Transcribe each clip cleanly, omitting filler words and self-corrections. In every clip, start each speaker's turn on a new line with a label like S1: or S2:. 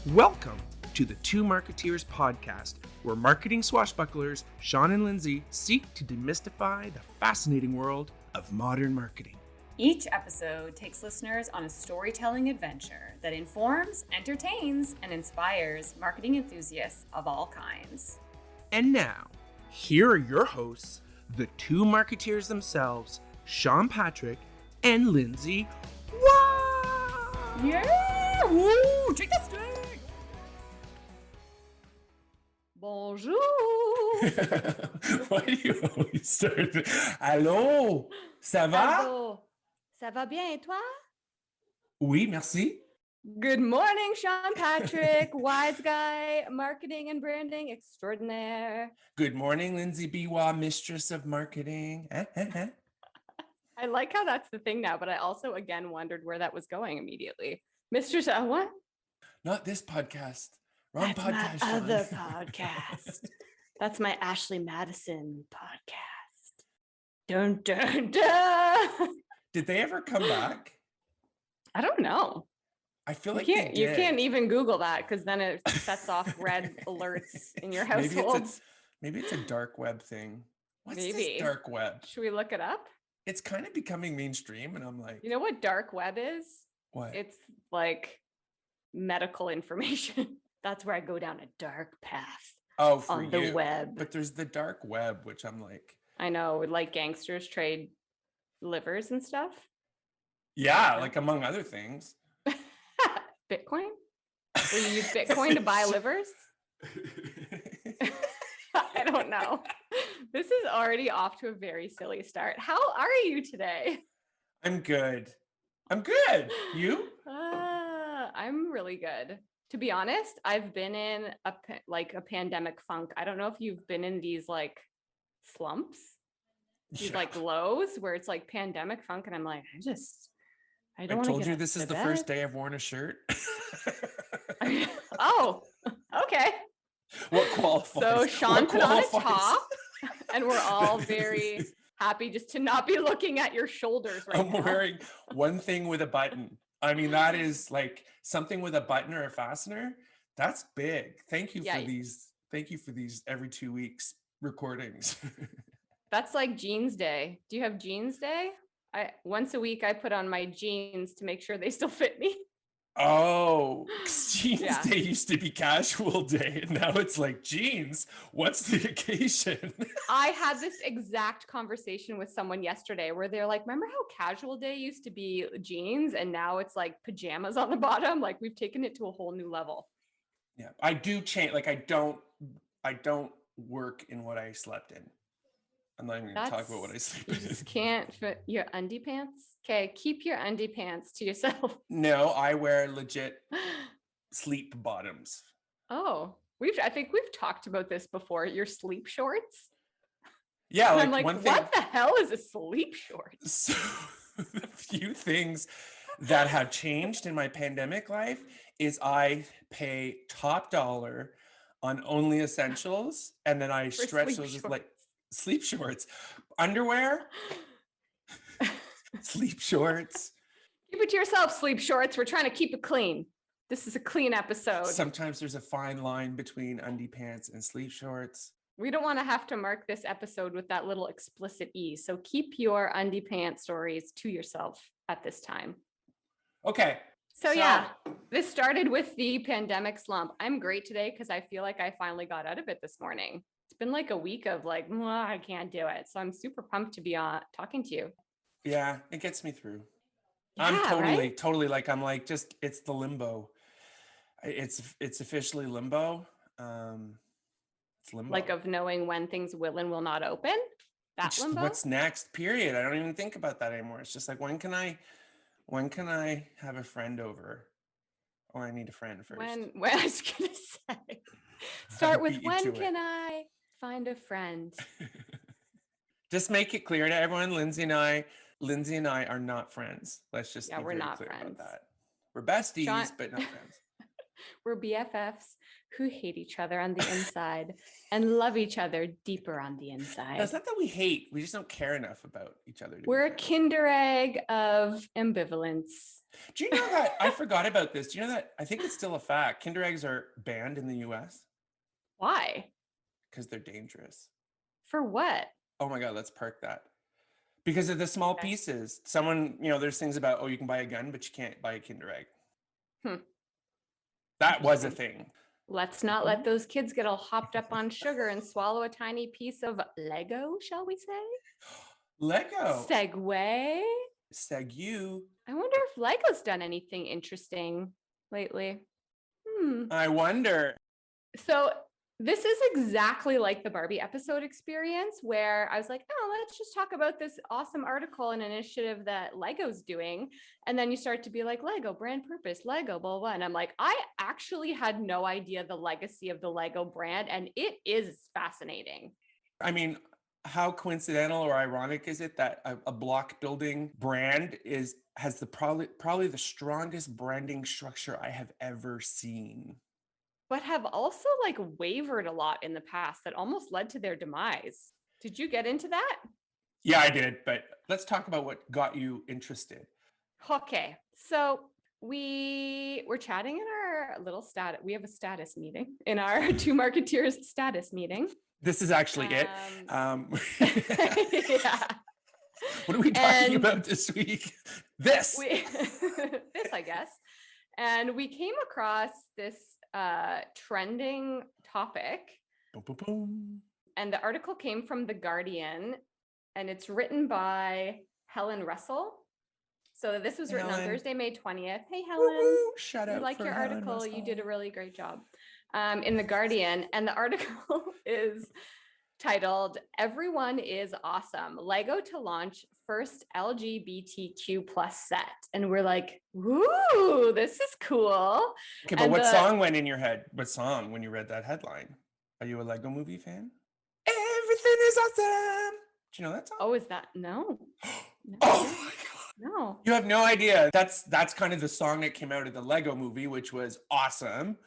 S1: Welcome to the Two Marketeers podcast, where marketing swashbucklers Sean and Lindsay seek to demystify the fascinating world of modern marketing.
S2: Each episode takes listeners on a storytelling adventure that informs, entertains, and inspires marketing enthusiasts of all kinds.
S1: And now, here are your hosts, the Two Marketeers themselves, Sean Patrick and Lindsay. Wow!
S2: Yeah! Woo! Take the stick! Bonjour!
S3: Why do you always start? Allô? Ça va?
S2: Hello. Ça va bien et toi?
S3: Oui, merci.
S2: Good morning, Sean Patrick, Wiseguy, marketing and branding extraordinaire.
S3: Good morning, Lindsay Biwa, mistress of marketing.
S2: I like how that's the thing now, but I also again wondered where that was going immediately. Mr. What?
S3: Not this podcast. Wrong
S2: That's
S3: podcast.
S2: my
S3: Sean.
S2: other podcast. That's my Ashley Madison podcast. Dun dun dun.
S3: Did they ever come back?
S2: I don't know.
S3: I feel like
S2: You can't even Google that because then it sets off red alerts in your household.
S3: Maybe it's a dark web thing. What's
S2: Maybe.
S3: this dark web?
S2: Should we look it up?
S3: It's kind of becoming mainstream, and I'm like,
S2: You know what dark web is?
S3: what?
S2: It's like medical information. That's where I go down a dark path
S3: Oh, for
S2: on the
S3: you.
S2: web.
S3: But there's the dark web, which I'm like,
S2: I know, like gangsters trade livers and stuff.
S3: yeah, like among other things.
S2: Bitcoin? Will you use Bitcoin to buy livers? I don't know. This is already off to a very silly start. How are you today?
S3: I'm good. You?
S2: I'm really good. To be honest, I've been in a pandemic funk. I don't know if you've been in these like slumps, these like lows where it's like pandemic funk, and I'm like, I don't.
S3: I told you this is the first day I've worn a shirt.
S2: Oh, okay.
S3: What qualifies?
S2: So Sean put on a top, and we're all very happy just to not be looking at your shoulders right now.
S3: I'm wearing one thing with a button. I mean, that is like something with a button or a fastener. That's big. Thank you for these. Thank you for these every 2 weeks recordings.
S2: That's like jeans day. Do you have jeans day? Once a week I put on my jeans to make sure they still fit me.
S3: Oh, jeans day used to be casual day, and now it's like jeans. What's the occasion?
S2: I had this exact conversation with someone yesterday where they're like, remember how casual day used to be jeans and now it's like pajamas on the bottom? Like we've taken it to a whole new level.
S3: Yeah, I do change. Like I don't work in what I slept in. I'm not even going to talk about what I sleep in.
S2: You just can't fit your undie pants. Okay, keep your undie pants to yourself.
S3: No, I wear legit sleep bottoms.
S2: Oh, I think we've talked about this before. Your sleep shorts.
S3: Yeah,
S2: and I'm like, what the hell is a sleep short?
S3: So the few things that have changed in my pandemic life is I pay top dollar on only essentials, and then I stretch those as like sleep shorts, underwear, sleep shorts.
S2: Keep it to yourself, sleep shorts. We're trying to keep it clean. This is a clean episode.
S3: Sometimes there's a fine line between undie pants and sleep shorts.
S2: We don't want to have to mark this episode with that little explicit E. So keep your undie pants stories to yourself at this time.
S3: Okay.
S2: So yeah, this started with the pandemic slump. I'm great today because I feel like I finally got out of it this morning. It's been like a week of like, I can't do it. So I'm super pumped to be talking to you.
S3: Yeah, it gets me through.
S2: Yeah,
S3: I'm totally like, I'm like, just, it's the limbo. It's officially limbo. It's limbo.
S2: Like of knowing when things will and will not open? That limbo?
S3: What's next, period. I don't even think about that anymore. It's just like, when can I have a friend over? Or I need a friend first.
S2: When I was going to say, start with when can I find a friend?
S3: Just make it clear to everyone, Lindsay and I are not friends. Let's just be
S2: we're
S3: very
S2: not
S3: clear
S2: friends.
S3: about that. We're besties,
S2: Sean,
S3: but not friends.
S2: We're BFFs who hate each other on the inside and love each other deeper on the inside.
S3: No, it's not that we hate. We just don't care enough about each other.
S2: We're a kinder egg of ambivalence.
S3: Do you know that I forgot about this? Do you know that I think it's still a fact? Kinder eggs are banned in the US
S2: Why?
S3: because they're dangerous.
S2: For what?
S3: Oh my God, let's park that. Because of the small
S2: Okay.
S3: pieces. Someone, there's things about, oh, you can buy a gun, but you can't buy a Kinder egg.
S2: Hmm.
S3: That was a
S2: Interesting.
S3: thing.
S2: Let's not let those kids get all hopped up on sugar and swallow a tiny piece of Lego, shall we say?
S3: Lego.
S2: Segway.
S3: Segu.
S2: I wonder if Lego's done anything interesting lately.
S3: I wonder.
S2: So this is exactly like the Barbie episode experience where I was like, oh, let's just talk about this awesome article and initiative that Lego's doing. And then you start to be like, Lego, brand purpose, Lego, blah, blah. And I'm like, I actually had no idea the legacy of the Lego brand. And it is fascinating.
S3: I mean, how coincidental or ironic is it that a block building brand has the probably the strongest branding structure I have ever seen.
S2: But have also like wavered a lot in the past that almost led to their demise. Did you get into that?
S3: Yeah, I did. But let's talk about what got you interested.
S2: Okay. So we were chatting in our little status. We have a status meeting in our Two Marketeers status meeting.
S3: This is actually it.
S2: Yeah.
S3: What are we talking about this week? This,
S2: I guess. And we came across this trending topic.
S3: Boom, boom, boom.
S2: And the article came from The Guardian, and it's written by Helen Russell. So this was written on Thursday, May 20th. Hey, Helen.
S3: Woo-hoo. Shout out.
S2: We like your
S3: Helen
S2: article.
S3: Russell.
S2: You did a really great job. In The Guardian. And the article is titled, Everyone is Awesome. Lego to launch first LGBTQ plus set. And we're like, woo, this is cool.
S3: Okay, but what song went in your head? What song when you read that headline? Are you a Lego movie fan? Everything is awesome. Do you know that song?
S2: Oh, is that? No.
S3: Oh my God.
S2: No.
S3: You have no idea. That's kind of the song that came out of the Lego movie, which was awesome,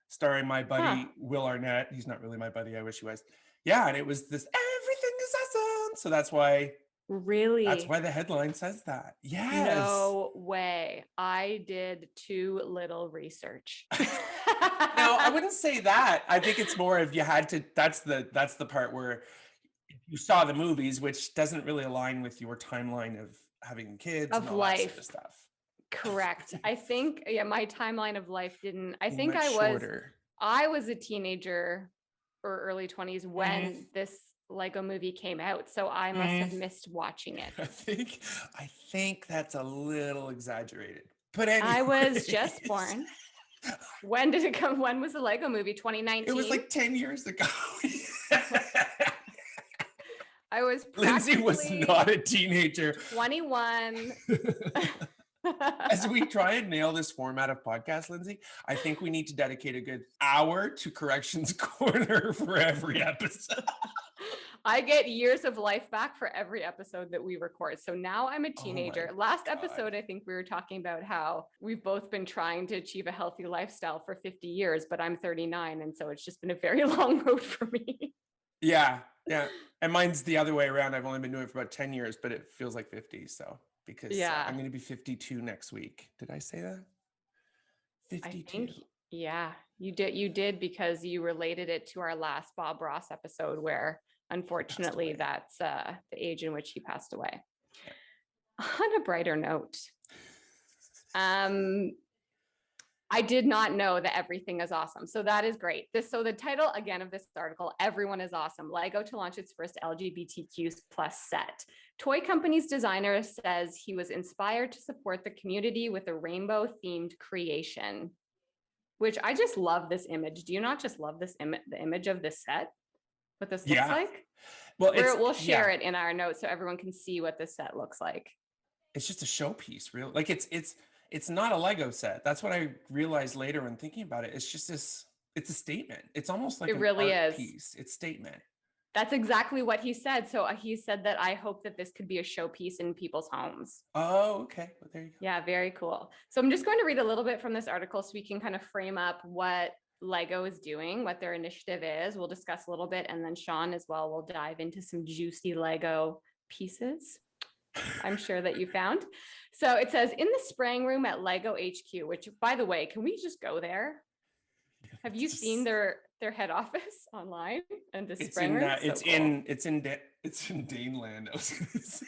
S3: starring my buddy Will Arnett. He's not really my buddy. I wish he was. Yeah, and it was this everything is awesome. So that's why.
S2: Really?
S3: That's why the headline says that. Yes.
S2: No way. I did too little research.
S3: No, I wouldn't say that. I think it's more if you had to. That's the part where you saw the movies, which doesn't really align with your timeline of having kids
S2: of
S3: and all
S2: life.
S3: That sort of stuff.
S2: Correct. I think my timeline of life didn't. I think I was a teenager or early 20s when this Lego movie came out, so I must have missed watching it.
S3: I think that's a little exaggerated. But anyway.
S2: I was just born. When did it come? When was the Lego movie? 2019?
S3: It was like 10 years ago.
S2: I was
S3: Lindsay was not a teenager.
S2: 21.
S3: As we try and nail this format of podcast, Lindsay, I think we need to dedicate a good hour to Corrections Corner for every episode.
S2: I get years of life back for every episode that we record. So now I'm a teenager. Last episode, I think we were talking about how we've both been trying to achieve a healthy lifestyle for 50 years, but I'm 39. And so it's just been a very long road for me.
S3: Yeah. And mine's the other way around. I've only been doing it for about 10 years, but it feels like 50. So because I'm going to be 52 next week. Did I say that? 52.
S2: I think, you did because you related it to our last Bob Ross episode where unfortunately that's the age in which he passed away. On a brighter note, I did not know that everything is awesome. So that is great. So the title again of this article, Everyone is Awesome. Lego to launch its first LGBTQ plus set. Toy company's designer says he was inspired to support the community with a rainbow themed creation, which I just love this image. Do you not just love this the image of this set? What this looks like? Well, we'll share it in our notes so everyone can see what this set looks like.
S3: It's just a showpiece, really. Like it's not a Lego set. That's what I realized later when thinking about it. It's just it's a statement. It's almost like
S2: it really
S3: art
S2: is.
S3: Piece. It's statement.
S2: That's exactly what he said. So he said that I hope that this could be a showpiece in people's homes.
S3: Oh, okay. Well, there you go.
S2: Yeah, very cool. So I'm just going to read a little bit from this article so we can kind of frame up what Lego is doing, what their initiative is. We'll discuss a little bit, and then Sean as well will dive into some juicy Lego pieces. I'm sure that you found. So it says in the spraying room at Lego HQ, which by the way, can we just go there? Have you seen their head office online and the spraying room?
S3: It's in Daneland. I was gonna say.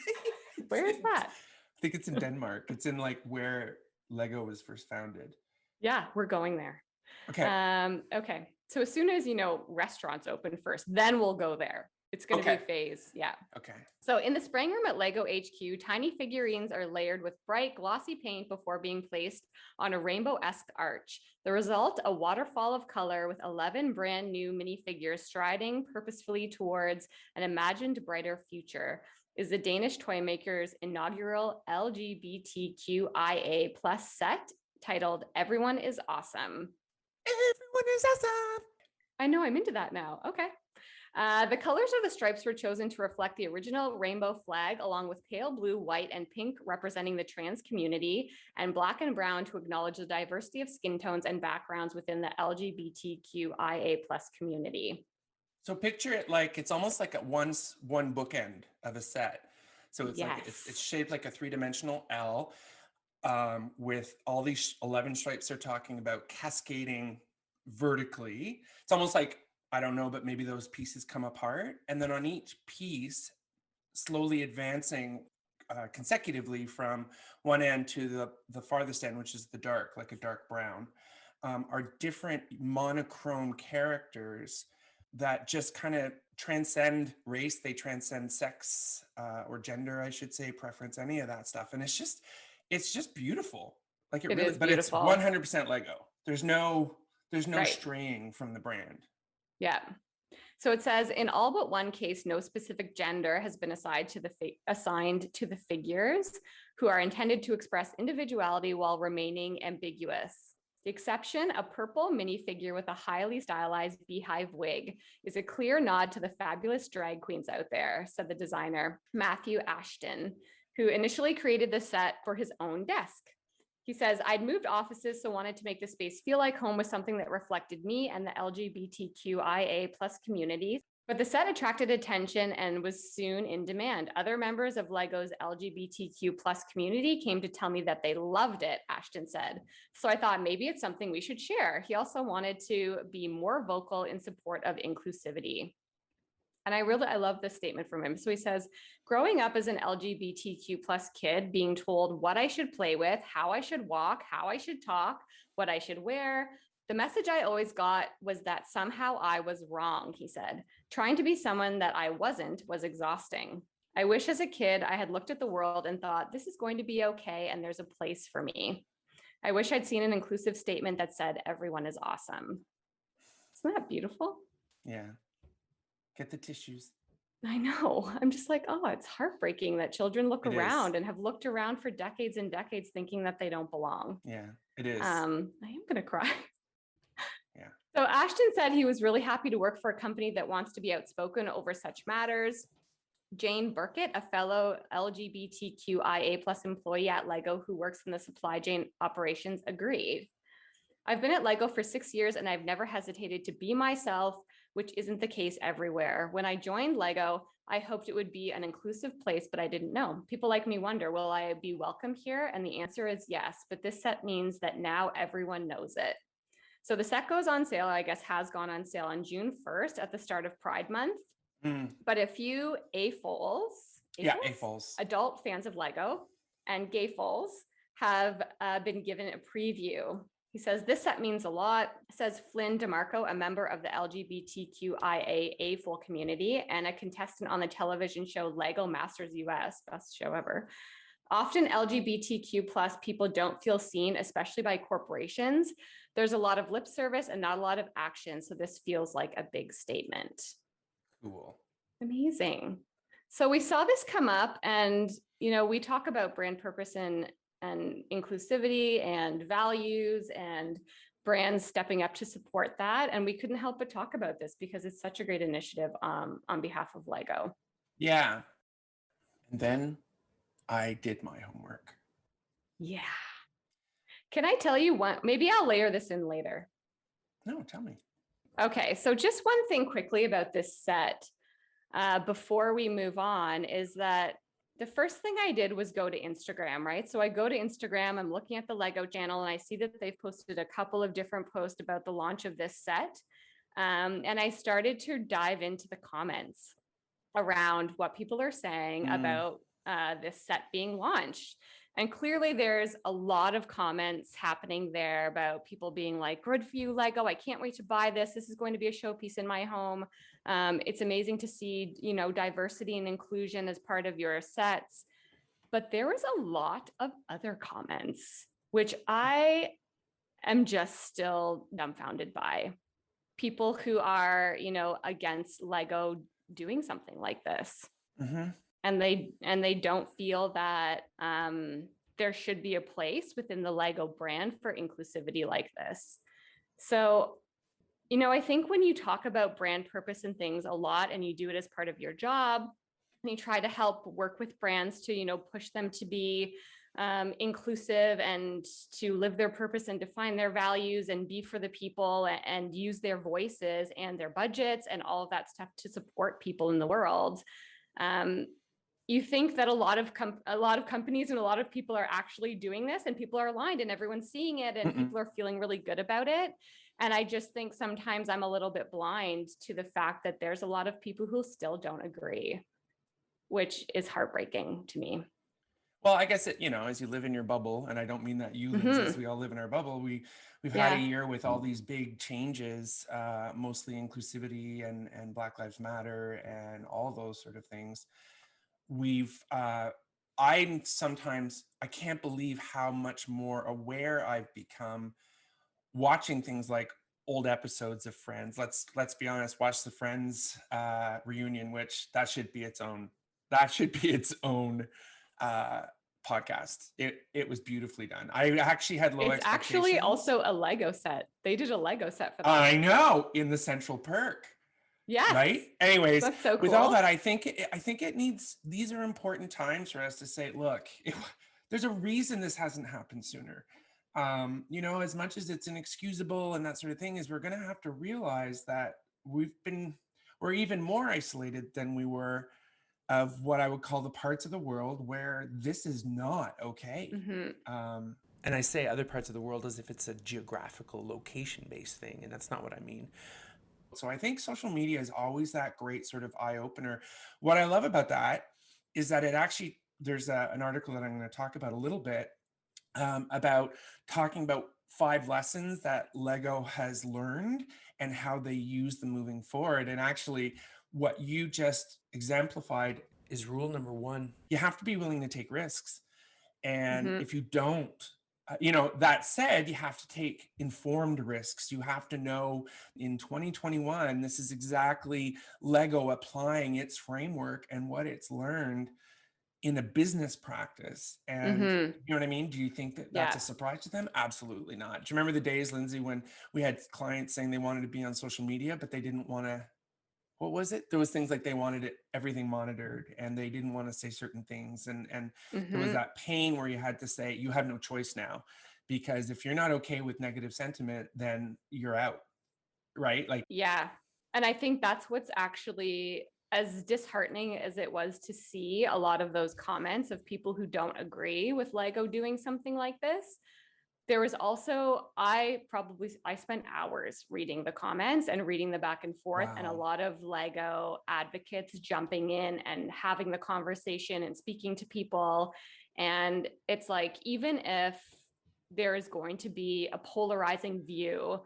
S2: Where is that?
S3: I think it's in Denmark. It's in like where Lego was first founded.
S2: Yeah, we're going there.
S3: Okay.
S2: Okay. So as soon as restaurants open first, then we'll go there. It's going to be a phase. Yeah.
S3: Okay.
S2: So in the spraying room at Lego HQ, tiny figurines are layered with bright, glossy paint before being placed on a rainbow-esque arch. The result, a waterfall of color with 11 brand new minifigures striding purposefully towards an imagined brighter future, is the Danish toy maker's inaugural LGBTQIA+ set titled Everyone is Awesome.
S3: Everyone is awesome.
S2: I know, I'm into that now. Okay. The colors of the stripes were chosen to reflect the original rainbow flag, along with pale blue, white, and pink representing the trans community, and black and brown to acknowledge the diversity of skin tones and backgrounds within the LGBTQIA+ community.
S3: So picture it like it's almost like one bookend of a set. So it's like it's shaped like a three-dimensional L, with all these 11 stripes they're talking about cascading vertically. It's almost like, I don't know, but maybe those pieces come apart, and then on each piece, slowly advancing consecutively from one end to the farthest end, which is the dark, like a dark brown, are different monochrome characters that just kind of transcend race. They transcend sex or gender, I should say, preference, any of that stuff. And it's just beautiful. Like it really is, but beautiful. It's 100% Lego. There's no straying from the brand.
S2: Yeah. So it says in all but one case, no specific gender has been assigned to the figures, who are intended to express individuality while remaining ambiguous. The exception, a purple minifigure with a highly stylized beehive wig, is a clear nod to the fabulous drag queens out there, said the designer, Matthew Ashton, who initially created the set for his own desk. He says, I'd moved offices, so wanted to make the space feel like home with something that reflected me and the LGBTQIA+ community. But the set attracted attention and was soon in demand. Other members of Lego's LGBTQ+ community came to tell me that they loved it, Ashton said. So I thought maybe it's something we should share. He also wanted to be more vocal in support of inclusivity. And I love this statement from him. So he says, growing up as an LGBTQ+ kid, being told what I should play with, how I should walk, how I should talk, what I should wear, the message I always got was that somehow I was wrong, he said. Trying to be someone that I wasn't was exhausting. I wish as a kid I had looked at the world and thought, this is going to be okay and there's a place for me. I wish I'd seen an inclusive statement that said, everyone is awesome. Isn't that beautiful?
S3: Yeah. Get the tissues.
S2: I know. I'm just like, oh, it's heartbreaking that children look around and have looked around for decades and decades thinking that they don't belong.
S3: Yeah, it is.
S2: I am going to cry.
S3: Yeah.
S2: So Ashton said he was really happy to work for a company that wants to be outspoken over such matters. Jane Burkett, a fellow LGBTQIA+ employee at Lego who works in the supply chain operations, agreed. I've been at Lego for 6 years and I've never hesitated to be myself, which isn't the case everywhere. When I joined Lego, I hoped it would be an inclusive place, but I didn't know. People like me wonder, will I be welcome here? And the answer is yes, but this set means that now everyone knows it. So the set goes on sale, I guess has gone on sale on June 1st at the start of Pride Month. But a few AFOLs, adult fans of Lego, and gayfols have been given a preview. He says, this set means a lot, says Flynn DeMarco, a member of the LGBTQIA AFOL community and a contestant on the television show Lego Masters US, best show ever. Often LGBTQ+ people don't feel seen, especially by corporations. There's a lot of lip service and not a lot of action, so this feels like a big statement.
S3: Cool.
S2: Amazing. So we saw this come up and, we talk about brand purpose and inclusivity and values and brands stepping up to support that. And we couldn't help but talk about this because it's such a great initiative on behalf of Lego.
S3: Yeah. And then I did my homework.
S2: Yeah. Can I tell you one? Maybe I'll layer this in later.
S3: No, tell me.
S2: Okay. So just one thing quickly about this set before we move on is that The first thing I did was go to Instagram, right? So I go to Instagram, I'm looking at the Lego channel, and I see that they've posted a couple of different posts about the launch of this set. And I started to dive into the comments around what people are saying about this set being launched. And clearly, there's a lot of comments happening there about people being like, good for you, Lego. I can't wait to buy this. This is going to be a showpiece in my home. It's amazing to see, diversity and inclusion as part of your sets. But there was a lot of other comments, which I am just still dumbfounded by. People who are, against Lego doing something like this.
S3: Mm-hmm.
S2: And they don't feel that there should be a place within the Lego brand for inclusivity like this. So, I think when you talk about brand purpose and things a lot, and you do it as part of your job, and you try to help work with brands to, push them to be inclusive and to live their purpose and define their values and be for the people and use their voices and their budgets and all of that stuff to support people in the world. You think that a lot of companies and a lot of people are actually doing this, and people are aligned, and everyone's seeing it, and people are feeling really good about it. And I just think sometimes I'm a little bit blind to the fact that there's a lot of people who still don't agree, which is heartbreaking to me.
S3: Well, I guess as you live in your bubble, and I don't mean that you, Lindsay, as we all live in our bubble, we've had a year with all these big changes, mostly inclusivity and Black Lives Matter and all those sort of things. I can't believe how much more aware I've become watching things like old episodes of Friends. Let's be honest, watch the Friends reunion, which that should be its own podcast. It was beautifully done. I actually had low expectations.
S2: It's actually also a Lego set. They did a Lego set for that.
S3: I know, in the Central Perk.
S2: Yes.
S3: Right. Anyways,
S2: that's so cool.
S3: With all that, I think it needs. These are important times for us to say, look, there's a reason this hasn't happened sooner. As much as it's inexcusable and that sort of thing, is we're going to have to realize that we're even more isolated than we were of what I would call the parts of the world where this is not okay. And I say other parts of the world as if it's a geographical location-based thing, and that's not what I mean. So I think social media is always that great sort of eye-opener. What I love about that is that there's an article that I'm going to talk about a little bit about talking about 5 lessons that Lego has learned and how they use them moving forward. And actually, what you just exemplified is rule number 1. You have to be willing to take risks. And if you don't, that said, you have to take informed risks. You have to know in 2021, this is exactly Lego applying its framework and what it's learned in a business practice. And you know what I mean? Do you think that that's a surprise to them? Absolutely not. Do you remember the days, Lindsay, when we had clients saying they wanted to be on social media, but they didn't want to, what was it? There was things like they wanted everything monitored, and they didn't want to say certain things. And there was that pain where you had to say, you have no choice now, because if you're not okay with negative sentiment, then you're out. Right?
S2: And I think that's what's actually, as disheartening as it was to see a lot of those comments of people who don't agree with Lego doing something like this. There was also, I spent hours reading the comments and reading the back and forth, and a lot of Lego advocates jumping in and having the conversation and speaking to people. And it's like, even if there is going to be a polarizing view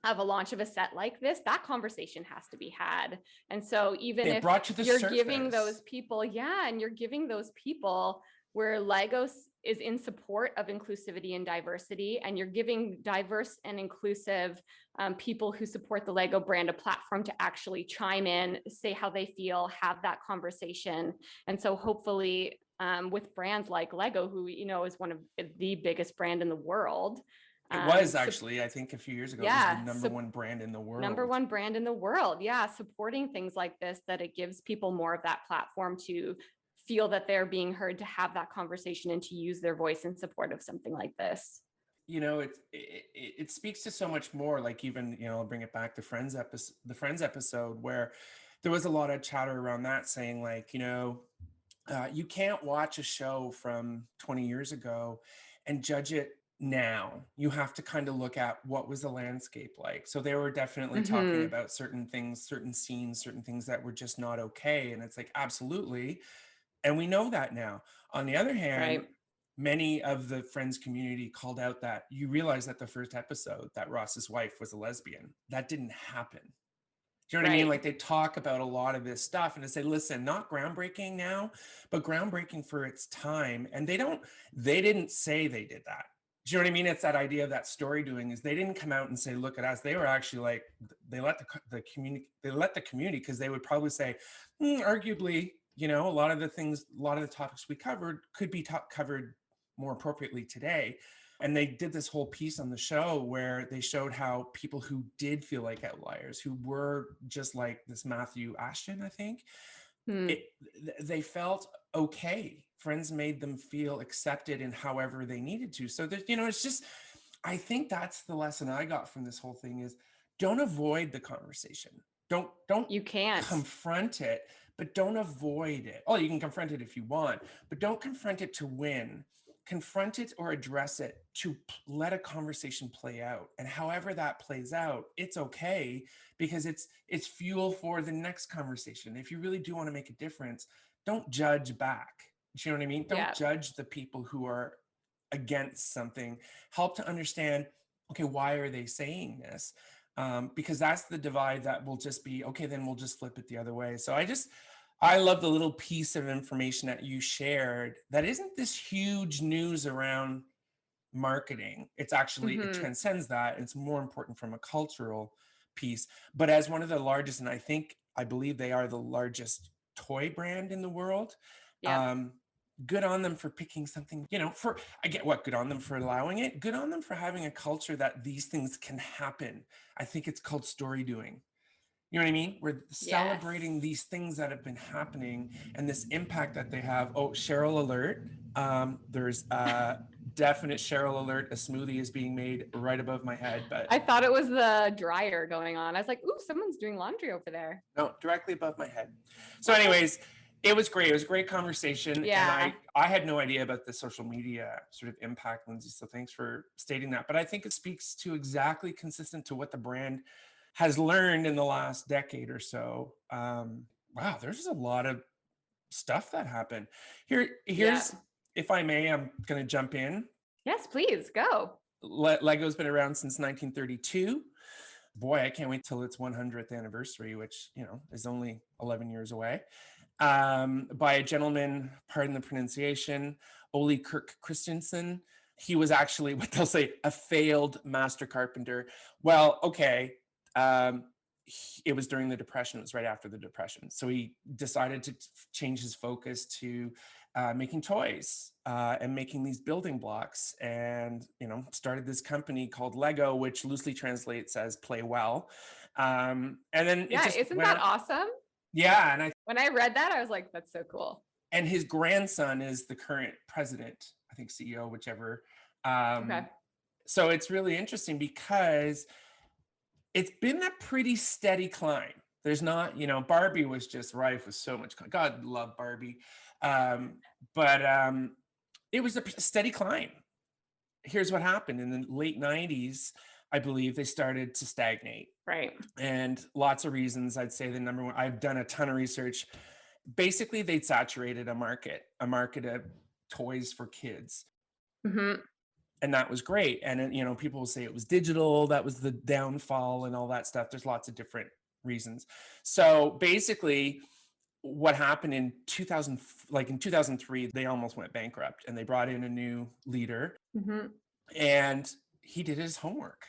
S2: of a launch of a set like this, that conversation has to be had. And so even if you're giving those people, and you're giving those people where Lego is in support of inclusivity and diversity, and you're giving diverse and inclusive people who support the Lego brand a platform to actually chime in, say how they feel, have that conversation. And so hopefully with brands like Lego, who, is one of the biggest brand in the world.
S3: It was actually, I think a few years ago, it was the number one brand in the world.
S2: Number one brand in the world. Yeah. Supporting things like this, that it gives people more of that platform to feel that they're being heard, to have that conversation, and to use their voice in support of something like this.
S3: It speaks to so much more. Like, even, I'll bring it back to the Friends episode, where there was a lot of chatter around that saying, like, You can't watch a show from 20 years ago and judge it now. You have to kind of look at what was the landscape like. So they were definitely talking
S2: Mm-hmm.
S3: about certain things, certain scenes, certain things that were just not okay. And it's like, absolutely. And we know that now. On the other hand,
S2: Right.
S3: many of the Friends community called out that you realize that the first episode that Ross's wife was a lesbian. That didn't happen. Do you know what I mean?
S2: Right.
S3: Like they talk about a lot of this stuff and they say, listen, not groundbreaking now, but groundbreaking for its time. And they didn't say they did that. Do you know what I mean? It's that idea of that story doing is they didn't come out and say, look at us. They were actually like, they let the community, because they would probably say, arguably, you know, a lot of the topics we covered could be covered more appropriately today. And they did this whole piece on the show where they showed how people who did feel like outliers, who were just like this Matthew Ashton, I think,
S2: Hmm.
S3: they felt okay. Friends made them feel accepted in however they needed to. So that, you know, it's just, I think that's the lesson I got from this whole thing is don't avoid the conversation. Don't
S2: You can't.
S3: confront it, but don't avoid it. Oh, you can confront it if you want, but don't confront it to win. Confront it or address it to let a conversation play out. And however that plays out, it's okay, because it's fuel for the next conversation. If you really do want to make a difference, don't judge back. Do you know what I mean? Don't
S2: Yeah.
S3: judge the people who are against something. Help to understand, okay, why are they saying this? Because that's the divide that will just be, okay, then we'll just flip it the other way. So I love the little piece of information that you shared that isn't this huge news around marketing. It's actually, it
S2: Mm-hmm.
S3: transcends that. It's more important from a cultural piece. But as one of the largest, and I believe they are the largest toy brand in the world.
S2: Yeah.
S3: Good on them for picking something, you know, good on them for allowing it. Good on them for having a culture that these things can happen. I think it's called story doing. You know what I mean? We're
S2: Yes.
S3: celebrating these things that have been happening and this impact that they have. Oh, Cheryl alert. There's definite Cheryl alert. A smoothie is being made right above my head, but
S2: I thought it was the dryer going on. I was like, ooh, someone's doing laundry over there.
S3: no, directly above my head. So anyways, it was great. It was a great conversation.
S2: Yeah.
S3: And I had no idea about the social media sort of impact, Lindsay. So thanks for stating that. But I think it speaks to exactly consistent to what the brand has learned in the last decade or so. Wow, there's a lot of stuff that happened. Here's,
S2: Yeah.
S3: if I may, I'm going to jump in.
S2: Yes, please go.
S3: Lego's been around since 1932. Boy, I can't wait till its 100th anniversary, which, you know, is only 11 years away. By a gentleman, pardon the pronunciation, Ole Kirk Christensen. He was actually what they'll say a failed master carpenter. Well, okay. It was during the Depression. It was right after the Depression. So he decided to change his focus to making toys and making these building blocks, and, you know, started this company called Lego, which loosely translates as play well. And then
S2: Yeah, isn't that awesome?
S3: Yeah, and
S2: when I read that, I was like, that's so cool.
S3: And his grandson is the current president, I think CEO, whichever.
S2: Okay.
S3: So it's really interesting because it's been a pretty steady climb. There's not, you know, Barbie was just rife with so much. God love Barbie. But it was a steady climb. Here's what happened in the late 90s. I believe they started to stagnate.
S2: Right.
S3: And lots of reasons. I'd say the number one, I've done a ton of research. Basically, they'd saturated a market of toys for kids.
S2: Mm-hmm.
S3: And that was great. And, you know, people will say it was digital. That was the downfall and all that stuff. There's lots of different reasons. So basically, what happened in 2003, they almost went bankrupt and they brought in a new leader.
S2: Mm-hmm.
S3: And he did his homework.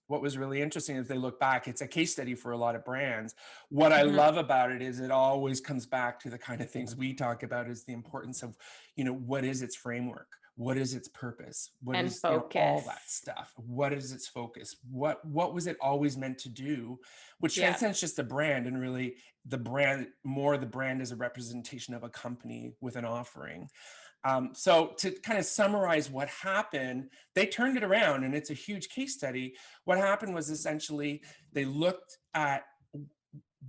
S3: What was really interesting is they look back, it's a case study for a lot of brands. What I love about it is it always comes back to the kind of things we talk about, is the importance of, you know, what is its framework? What is its purpose? What
S2: and
S3: is,
S2: focus.
S3: You know, all that stuff? What is its focus? What was it always meant to do? Which transcends just the brand, and really the brand is a representation of a company with an offering. So to kind of summarize what happened, they turned it around, and it's a huge case study. What happened was essentially they looked at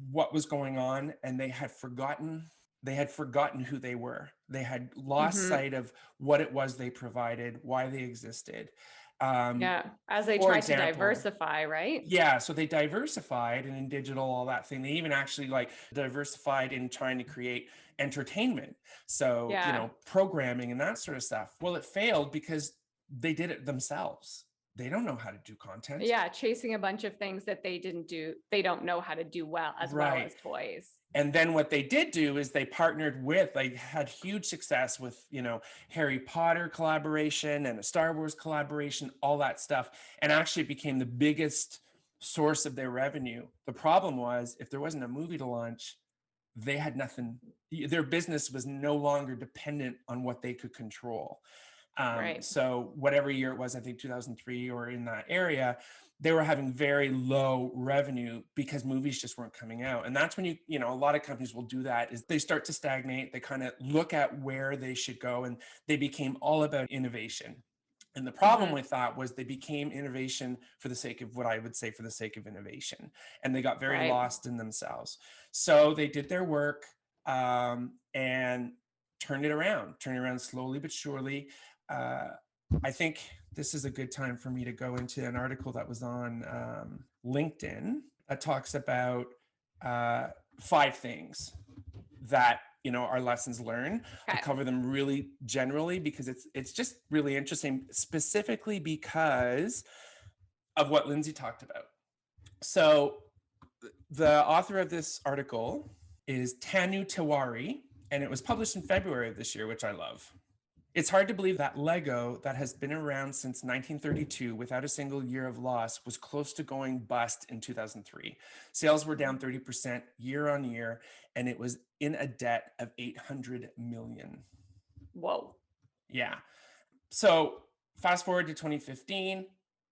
S3: what was going on, and they had forgotten they had forgotten who they were. They had lost
S2: Mhm.
S3: sight of what it was they provided, why they existed.
S2: Yeah, as they
S3: For
S2: try to
S3: example,
S2: diversify, right?
S3: yeah, so they diversified and in digital, all that thing. They even actually like diversified in trying to create entertainment. So,
S2: Yeah.
S3: programming and that sort of stuff. Well, it failed because they did it themselves. They don't know how to do content.
S2: Yeah, chasing a bunch of things that they don't know how to do well
S3: Right.
S2: as toys.
S3: And then what they did do is they partnered with, like, had huge success with, Harry Potter collaboration and a Star Wars collaboration, all that stuff, and actually became the biggest source of their revenue. The problem was, if there wasn't a movie to launch, they had nothing. Their business was no longer dependent on what they could control.
S2: Right.
S3: So whatever year it was, I think 2003 or in that area, they were having very low revenue because movies just weren't coming out. And that's when a lot of companies will do that, is they start to stagnate. They kind of look at where they should go, and they became all about innovation. And the problem
S2: Mhm.
S3: with that was they became innovation for the sake of, what I would say, for the sake of innovation. And they got very
S2: Right.
S3: lost in themselves. So they did their work, and turned it around slowly but surely. uh, I think this is a good time for me to go into an article that was on LinkedIn that talks about 5 things that are lessons learned. I'll
S2: Okay.
S3: cover them really generally because it's just really interesting, specifically because of what Lindsay talked about. So the author of this article is Tanu Tiwari, and it was published in February of this year, which I love. It's hard to believe that Lego, that has been around since 1932 without a single year of loss, was close to going bust in 2003. Sales were down 30% year on year, and it was in a debt of 800 million.
S2: Whoa.
S3: Yeah. So fast forward to 2015,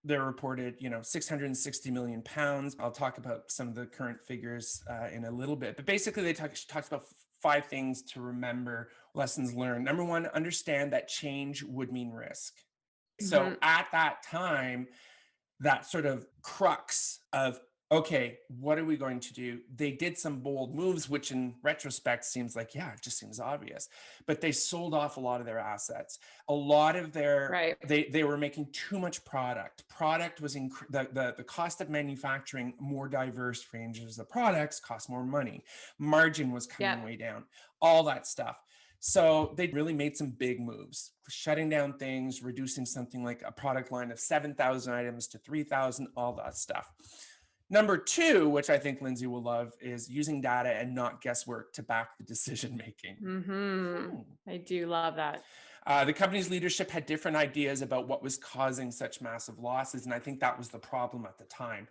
S3: they're reported, 660 million pounds. I'll talk about some of the current figures in a little bit, but basically they talks about 5 things to remember, lessons learned. Number 1, understand that change would mean risk. So
S2: Mhm.
S3: at that time, that sort of crux of, okay, what are we going to do? They did some bold moves, which in retrospect seems like, yeah, it just seems obvious. But they sold off a lot of their assets. A lot of their,
S2: Right.
S3: they were making too much product. Product was the cost of manufacturing more diverse ranges of products cost more money. Margin was coming
S2: Yeah.
S3: way down. All that stuff. So they really made some big moves, shutting down things, reducing something like a product line of 7,000 items to 3,000, all that stuff. Number 2, which I think Lindsay will love, is using data and not guesswork to back the decision making.
S2: Mhm. I do love that.
S3: The company's leadership had different ideas about what was causing such massive losses, and I think that was the problem at the time.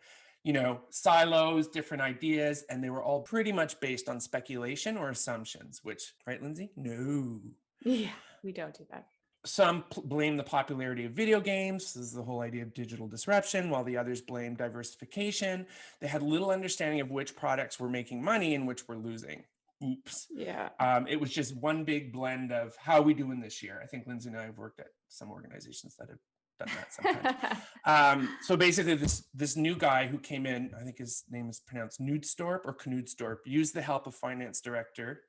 S3: Silos, different ideas, and they were all pretty much based on speculation or assumptions, which, right, Lindsay? No.
S2: Yeah, we don't do that.
S3: Some blame the popularity of video games. This is the whole idea of digital disruption, while the others blame diversification. They had little understanding of which products were making money and which were losing. Oops.
S2: Yeah.
S3: It was just one big blend of how are we doing this year. I think Lindsay and I have worked at some organizations that have done that sometimes. So basically this new guy who came in, I think his name is pronounced Knudsstorp or Knudsstorp, used the help of finance director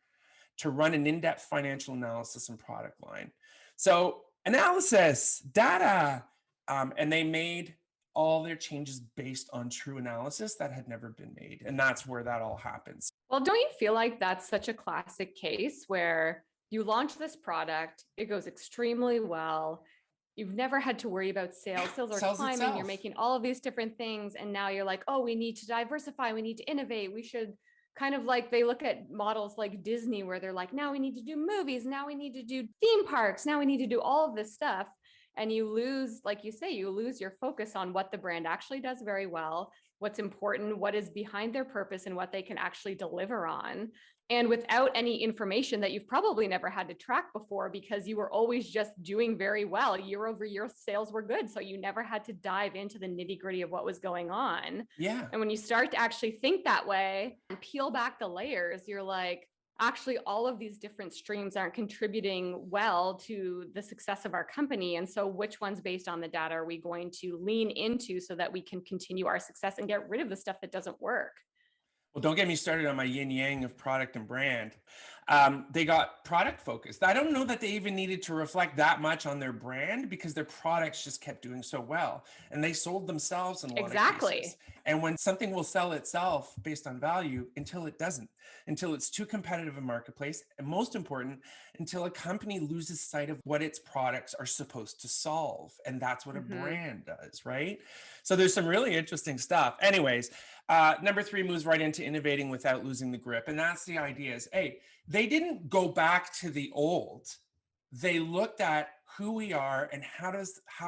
S3: to run an in-depth financial analysis and product line. So analysis, data, and they made all their changes based on true analysis that had never been made. And that's where that all happens.
S2: Well, don't you feel like that's such a classic case where you launch this product, it goes extremely well. You've never had to worry about sales. Sales are
S3: Sells
S2: climbing.
S3: itself.
S2: You're making all of these different things. And now you're like, oh, we need to diversify. We need to innovate. We should kind of like, they look at models like Disney where they're like, now we need to do movies. Now we need to do theme parks. Now we need to do all of this stuff. And you lose, like you say, you lose your focus on what the brand actually does very well, what's important, what is behind their purpose, and what they can actually deliver on. And without any information that you've probably never had to track before because you were always just doing very well. Year over year, sales were good. So you never had to dive into the nitty gritty of what was going on.
S3: Yeah.
S2: And when you start to actually think that way and peel back the layers, you're like, actually, all of these different streams aren't contributing well to the success of our company. And so which ones based on the data are we going to lean into so that we can continue our success and get rid of the stuff that doesn't work?
S3: Well, don't get me started on my yin yang of product and brand. They got product focused. I don't know that they even needed to reflect that much on their brand because their products just kept doing so well. And they sold themselves in a lot of cases.
S2: Exactly.
S3: And when something will sell itself based on value until it doesn't, until it's too competitive a marketplace, and most important, until a company loses sight of what its products are supposed to solve. And that's what a
S2: Mhm.
S3: brand does, right? So there's some really interesting stuff. Anyways, number 3 moves right into innovating without losing the grip. And that's the idea is, hey, they didn't go back to the old. They looked at who we are and how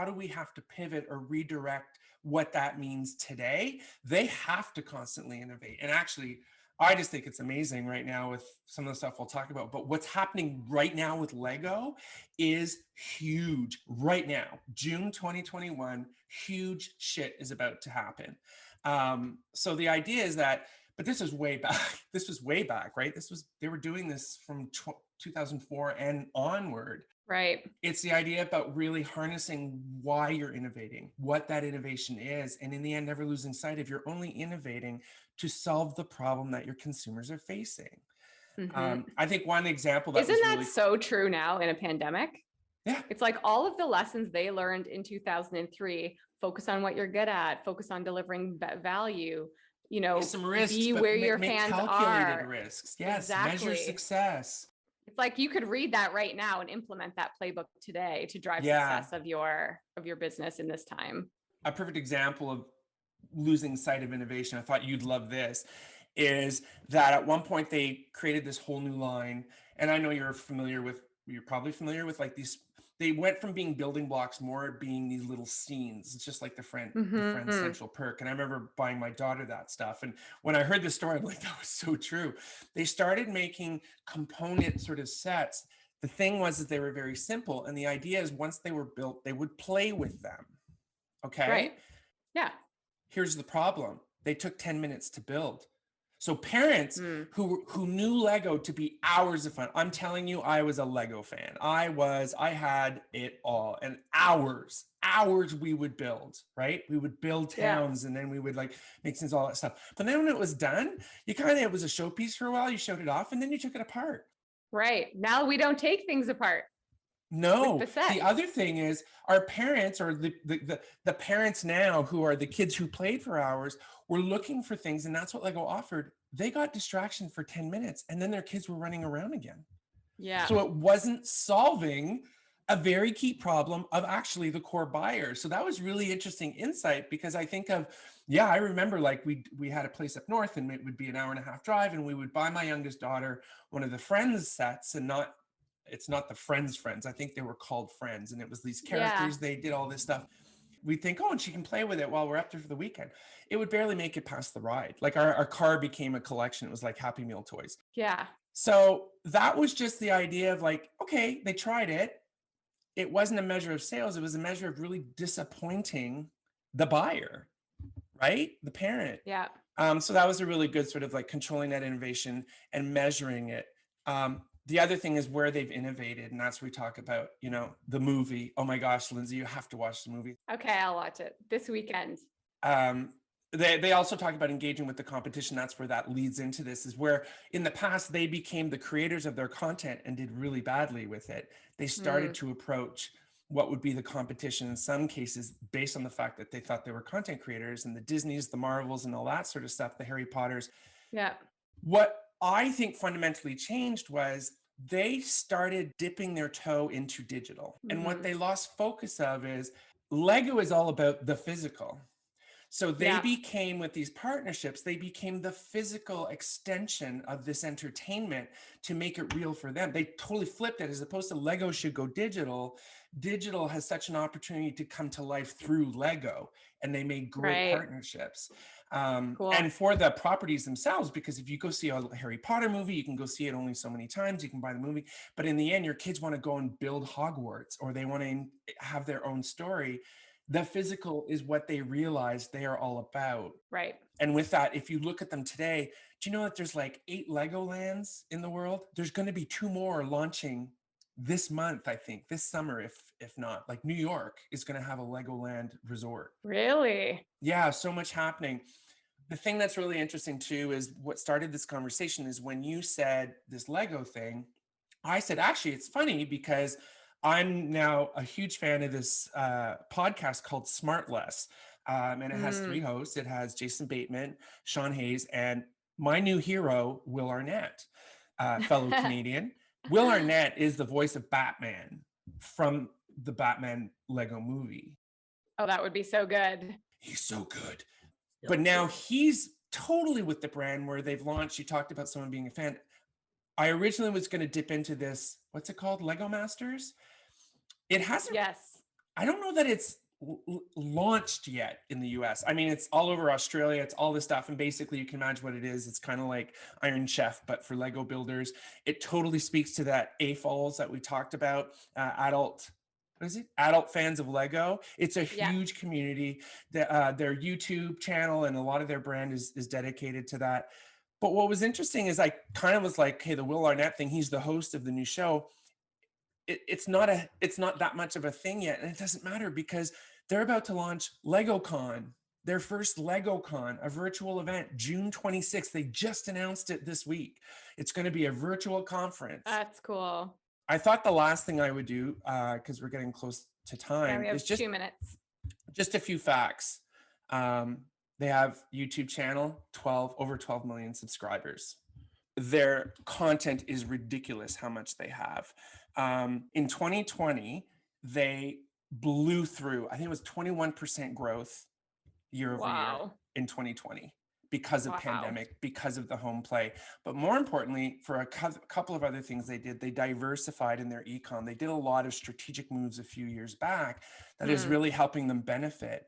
S3: do we have to pivot or redirect what that means today. They have to constantly innovate. And actually, I just think it's amazing right now with some of the stuff we'll talk about. But what's happening right now with Lego is huge. Right now, June 2021, huge shit is about to happen. So the idea is that, but this is way back. This was way back, right? They were doing this from 2004 and onward.
S2: Right.
S3: It's the idea about really harnessing why you're innovating, what that innovation is, and in the end, never losing sight of you're only innovating to solve the problem that your consumers are facing.
S2: Mhm.
S3: I think one example that
S2: Isn't
S3: was
S2: that
S3: really
S2: so true now in a pandemic?
S3: yeah.
S2: It's like all of the lessons they learned in 2003, focus on what you're good at, focus on delivering value,
S3: Take some risks,
S2: be
S3: but
S2: where your
S3: make
S2: fans
S3: calculated
S2: are.
S3: risks. Yes, measure
S2: Exactly.
S3: success.
S2: It's like you could read that right now and implement that playbook today to drive
S3: Yeah,
S2: success of your business in this time.
S3: a perfect example of losing sight of innovation. I thought you'd love this. Is that at one point they created this whole new line, and I know you're probably familiar with like these. They went from being building blocks more being these little scenes. It's just like the Friend
S2: Mhm.
S3: Central perk. And I remember buying my daughter that stuff. And when I heard this story, I'm like, that was so true. They started making component sort of sets. The thing was that they were very simple. And the idea is once they were built, they would play with them.
S2: Right.
S3: Okay.
S2: Yeah.
S3: Here's the problem. They took 10 minutes to build. So parents
S2: Mm.
S3: who knew Lego to be hours of fun. I'm telling you, I was a Lego fan. I had it all. And hours we would build, right? We would build
S2: Yeah.
S3: towns and then we would like make things, all that stuff. But then when it was done, it was a showpiece for a while. You showed it off and then you took it apart.
S2: Right. Now we don't take things apart with
S3: No,
S2: the
S3: the
S2: sets.
S3: other thing is our parents or the parents now who are the kids who played for hours were looking for things, and that's what Lego offered. They got distraction for 10 minutes and then their kids were running around again.
S2: Yeah.
S3: So it wasn't solving a very key problem of actually the core buyer. So that was really interesting insight because I think of, yeah, I remember like we had a place up north and it would be an hour and a half drive and we would buy my youngest daughter one of the Friends sets and it's not the Friends. I think they were called Friends. And it was these
S2: Yeah.
S3: characters, they did all this stuff. We think, oh, and she can play with it while we're up there for the weekend. It would barely make it past the ride. Like our car became a collection. It was like Happy Meal toys.
S2: Yeah.
S3: So that was just the idea of like, okay, they tried it. It wasn't a measure of sales. It was a measure of really disappointing the buyer, right? The parent.
S2: Yeah.
S3: So that was a really good sort of like controlling that innovation and measuring it. The other thing is where they've innovated, and that's where we talk about, the movie. Oh my gosh, Lindsay, you have to watch the movie.
S2: Okay, I'll watch it this weekend.
S3: They also talk about engaging with the competition. That's where that leads into this, is where in the past they became the creators of their content and did really badly with it. They started to approach what would be the competition in some cases based on the fact that they thought they were content creators, and the Disneys, the Marvels, and all that sort of stuff, the Harry Potters.
S2: Yeah.
S3: What I think fundamentally changed was they started dipping their toe into digital. And what they lost focus of is Lego is all about the physical. So they
S2: Yeah.
S3: became, with these partnerships, they became the physical extension of this entertainment to make it real for them. They totally flipped it. As opposed to Lego should go digital, digital has such an opportunity to come to life through Lego, and they made great
S2: Right.
S3: partnerships.
S2: Cool.
S3: And for the properties themselves, because if you go see a Harry Potter movie, you can go see it only so many times, you can buy the movie, but in the end, your kids want to go and build Hogwarts, or they want to have their own story. The physical is what they realize they are all about.
S2: Right.
S3: And with that, if you look at them today, do you know that there's like 8 Legolands in the world? There's going to be 2 more launching this month, I think, this summer, if not. Like New York is going to have a Legoland resort.
S2: Really?
S3: Yeah, so much happening. The thing that's really interesting too is what started this conversation is when you said this Lego thing, I said, actually, it's funny because I'm now a huge fan of this podcast called Smart Less. And it has three hosts. It has Jason Bateman, Sean Hayes, and my new hero, Will Arnett, fellow Canadian. Will Arnett is the voice of Batman from the Batman Lego movie.
S2: Oh, that would be so good.
S3: He's so good. But now he's totally with the brand where they've launched. You talked about someone being a fan. I originally was going to dip into this. What's it called? Lego Masters. It hasn't.
S2: Yes.
S3: I don't know that it's launched yet in the US. I mean, it's all over Australia. It's all this stuff. And basically you can imagine what it is. It's kind of like Iron Chef, but for Lego builders. It totally speaks to that AFOLs that we talked about, adult fans of Lego. It's a huge community. Their YouTube channel and a lot of their brand is dedicated to that. But what was interesting is I kind of was like, hey, the Will Arnett thing, he's the host of the new show. It's not that much of a thing yet. And it doesn't matter because they're about to launch LegoCon, their first LegoCon, a virtual event, June 26th. They just announced it this week. It's going to be a virtual conference.
S2: That's cool.
S3: I thought the last thing I would do, because we're getting close to time,
S2: we have
S3: is just
S2: 2 minutes.
S3: Just a few facts. They have YouTube channel, over 12 million subscribers. Their content is ridiculous how much they have. In 2020, they blew through, I think it was 21% growth year over year in 2020 because of pandemic, because of the home play. But more importantly, for a couple of other things they did, they diversified in their e-com. They did a lot of strategic moves a few years back that is really helping them benefit.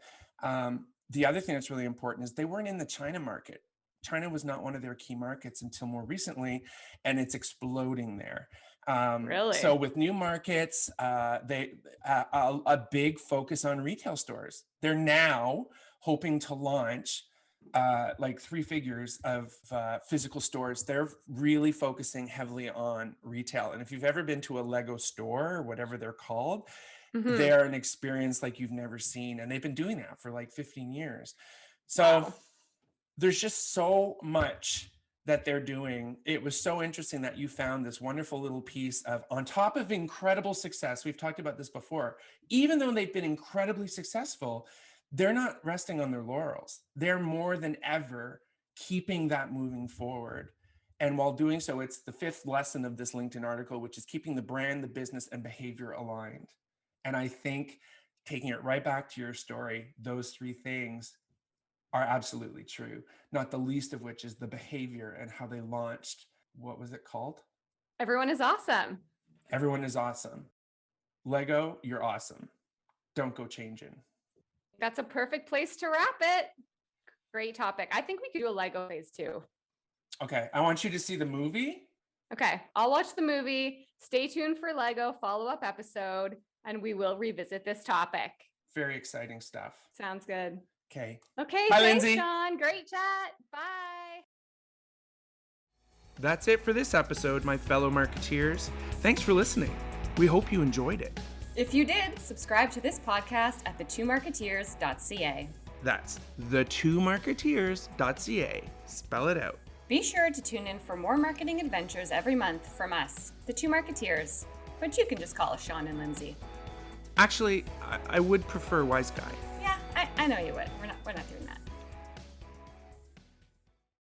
S3: The other thing that's really important is they weren't in the China market. China was not one of their key markets until more recently, and it's exploding there.
S2: Really?
S3: So with new markets, a big focus on retail stores. They're now hoping to launch like 3 figures of physical stores. They're really focusing heavily on retail. And if you've ever been to a Lego store or whatever they're called, they're an experience like you've never seen. And they've been doing that for like 15 years. So there's just so much that they're doing. It was so interesting that you found this wonderful little piece of, on top of incredible success, we've talked about this before, even though they've been incredibly successful, they're not resting on their laurels. They're more than ever keeping that moving forward. And while doing so, it's the 5th lesson of this LinkedIn article, which is keeping the brand, the business, and behavior aligned. And I think taking it right back to your story, those 3 things are absolutely true, not the least of which is the behavior and how they launched. What was it called?
S2: Everyone is awesome.
S3: Everyone is awesome. Lego, you're awesome. Don't go changing.
S2: That's a perfect place to wrap it. Great topic. I think we could do a Lego phase 2.
S3: Okay. I want you to see the movie.
S2: Okay. I'll watch the movie. Stay tuned for Lego follow-up episode, and we will revisit this topic.
S3: Very exciting stuff.
S2: Sounds good.
S3: Okay.
S2: Okay.
S3: Bye,
S2: Thanks,
S3: Lindsay.
S2: Sean. Great chat. Bye.
S1: That's it for this episode, my fellow marketeers. Thanks for listening. We hope you enjoyed it.
S4: If you did, subscribe to this podcast at the2marketeers.ca.
S1: That's the2marketeers.ca. Spell it out.
S4: Be sure to tune in for more marketing adventures every month from us, the Two Marketeers, but you can just call us Sean and Lindsay.
S1: Actually, I would prefer Wiseguy.
S4: Yeah, I know you would. We're not doing